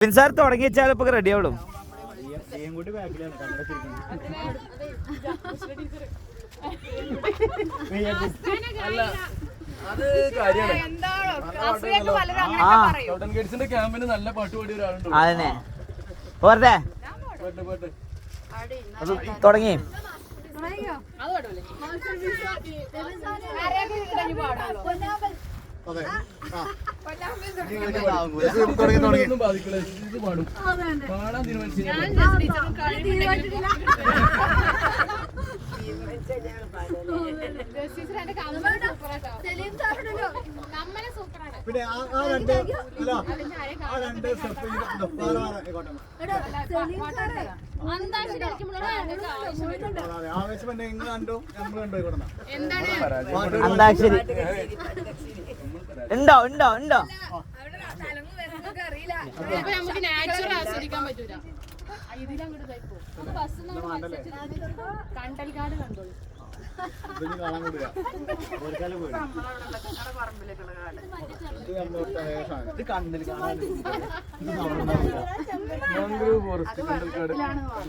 Sir തുടങ്ങി വെച്ചാൽ ഇപ്പൊ റെഡി ആവുള്ളൂ. അതന്നെ പോരട്ടെ തുടങ്ങി. പിന്നെ ആവേശം എങ്ങനെ കണ്ടോ നമ്മൾ കണ്ടോ അന്താക്ഷരി ഉണ്ടോ ഉണ്ടോ ഉണ്ടോ കണ്ടൽക്കാട് കണ്ടോളൂ. കാണാൻ കൂടിയ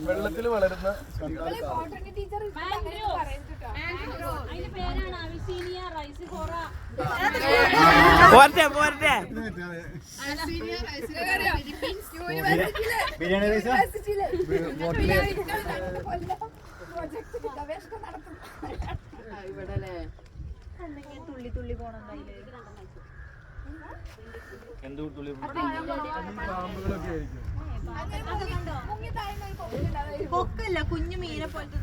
വെള്ളത്തിൽ വളരുന്ന പോരട്ടെ പോരട്ടെ ബിരിയാണി റൈസ് തുള്ളി തുള്ളി പോണം എന്ത് തുള്ളി പാമ്പുകളൊക്കെ ആയിരിക്കും. കൊക്കല്ല, കുഞ്ഞു മീനെ പോലത്തെ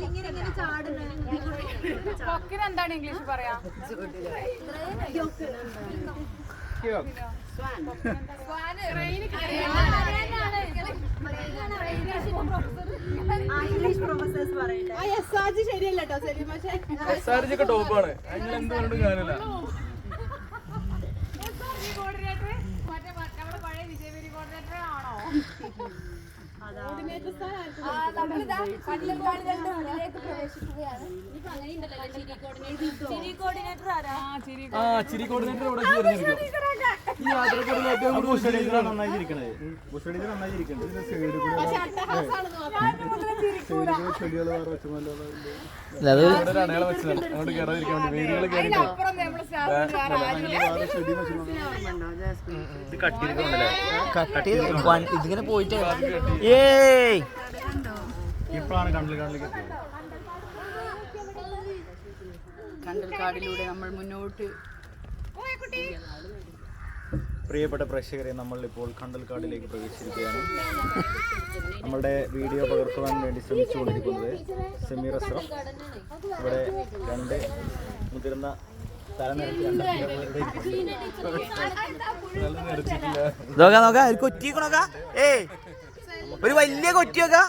ഇങ്ങനെ ചാടുന്ന കൊക്കിനെന്താണ് ഇംഗ്ലീഷ് പറയാ? ശരിയല്ലോ SRG ടോപ്പാണ്. അങ്ങനെ എന്ത് പറഞ്ഞിട്ടും കാര്യമില്ല. പഴയ വിജയപുരി കോർഡിനേറ്റർ ആണോ? ചിരി കോർഡിനേറ്റർ ഇവിടെ ചേർന്നിരിക്കും. ഈ യാത്രക്കാരിൽ ഏറ്റവും കൂടുതൽ നന്നായിരിക്കണേ അടയാളം വെച്ചതാണ് അങ്ങോട്ട് കയറാതിരിക്കാൻ വേണ്ടി. വേരുകൾ കയറിയിട്ട് ഇതിങ്ങനെ പോയിട്ട് ഇപ്പോഴാണ് കണ്ടൽക്കാടിലേക്ക് കണ്ടൽക്കാടിലൂടെ നമ്മൾ മുന്നോട്ട്. പ്രിയപ്പെട്ട പ്രേക്ഷകരെ, നമ്മൾ ഇപ്പോൾ കണ്ടൽക്കാടിലേക്ക് പ്രവേശിച്ചിരിക്കുകയാണ്. നമ്മളുടെ വീഡിയോ പകർത്തുവാൻ വേണ്ടി ശ്രമിച്ചുകൊണ്ടിരിക്കുന്നത് സമീർ അസ്രഫ്. ഇവിടെ രണ്ട് മുതിർന്ന നോക്കാം നോക്കാം ഒരു കൊറ്റി നോക്കാം. ഒരു വലിയ കൊറ്റി നോക്കാം.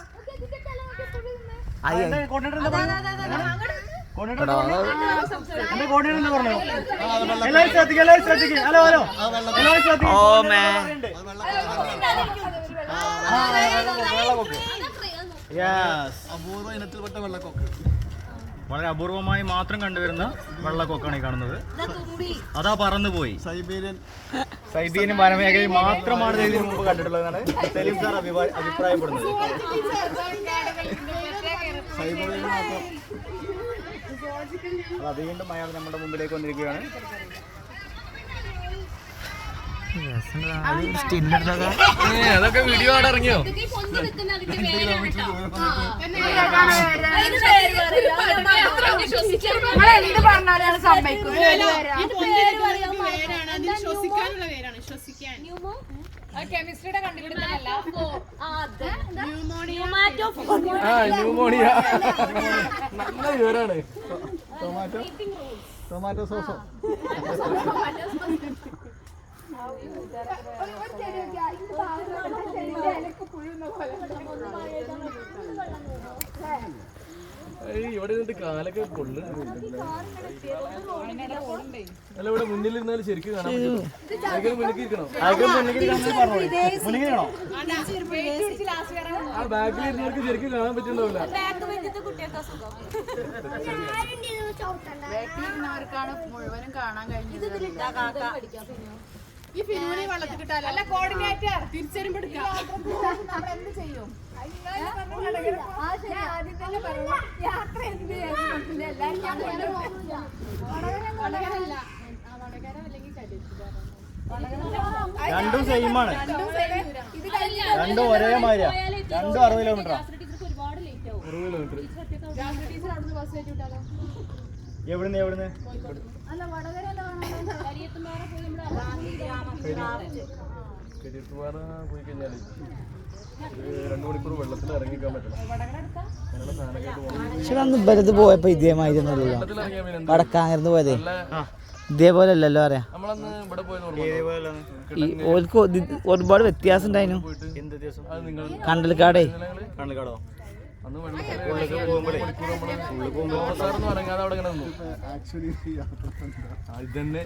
അപൂർവ ഇനത്തിൽപ്പെട്ട വെള്ളക്കൊക്ക്, വളരെ അപൂർവമായി മാത്രം കണ്ടുവരുന്ന വെള്ളക്കൊക്കാണ് ഈ കാണുന്നത്. അതാ പറന്നുപോയി. സൈബീരിയൻ വനമേഖലയിൽ മാത്രമാണ് ഇതിന് മുമ്പ് കണ്ടിട്ടുള്ളതെന്നാണ് സലീം സാർ അഭിപ്രായപ്പെടുന്നത്. സൈബീരിയൻ മാത്രം. അത് വീണ്ടും അയാൾ നമ്മുടെ മുമ്പിലേക്ക് വന്നിരിക്കുകയാണ്. അതൊക്കെ വീഡിയോ അവിടെ ഇറങ്ങിയോ? എന്ത് പറഞ്ഞാലാണ് സമ്മതിക്കും. കെമിസ്ട്രിയുടെ കണ്ടുപിടുത്തമല്ല, ന്യൂമോണിയ നല്ല വിവരാണ്. ടൊമാറ്റോ സോസോ ഇവിടെ നിന്നിട്ട് കാലൊക്കെ പൊള്ളു. അല്ല, ഇവിടെ മുന്നിലിരുന്നാലും ശരിക്കും കാണാൻ പറ്റും. മുന്നിലിരിക്കണോ? ആ ബാക്കിൽ ഇരുന്നവർക്ക് ശരിക്കും കാണാൻ പറ്റുന്നുണ്ടാവില്ല. മുഴുവനും കാണാൻ കഴിഞ്ഞത്. ഈ ഫിനൂനെ വെള്ളത്തിൽ കിട്ടാലോ. അല്ല കോർഡിനേറ്റർ തിരിച്ചറിയുമ്പോ നമ്മൾ എന്ത് ചെയ്യും? യാത്ര എന്ത് രണ്ടും സെയിം ആണ്. രണ്ടും ഒരേ മാതിരിയാ. രണ്ടും 60 കിലോമീറ്ററാ. എവിടുന്ന് കരിയത്തുപാറ പോയി കഴിഞ്ഞാല് 2 മണിക്കൂർ വെള്ളത്തിൽ ഇറങ്ങിക്കാൻ പറ്റണം. അങ്ങനെയുള്ള സാധനമായിട്ട് പോകണം. പക്ഷെ അന്ന് ഇവരത് പോയപ്പോ ഇതേമാതിരി ഒന്നുമല്ലോ വെള്ളത്തിൽ ഇറങ്ങിയാൽ പിന്നെ വടക്കാങ്ങരുന്ന് പോയതേ ഇതേപോലെ അല്ലല്ലോ അറിയാ. നമ്മളന്ന് ഇവിടെ പോയത് ഈ ഓർക്ക് ഒരുപാട് വ്യത്യാസം ഉണ്ടായിരുന്നു. എന്ത് ദിവസം? അത് നിങ്ങൾ കണ്ടൽക്കാടേ കണ്ണുകാടോ? അന്ന് വെള്ളത്തിൽ പോകുമ്പോൾ സാറൊന്നും ഇറങ്ങാതെ അവിടെ ഇങ്ങനെ നിന്നു. ഇതന്നെ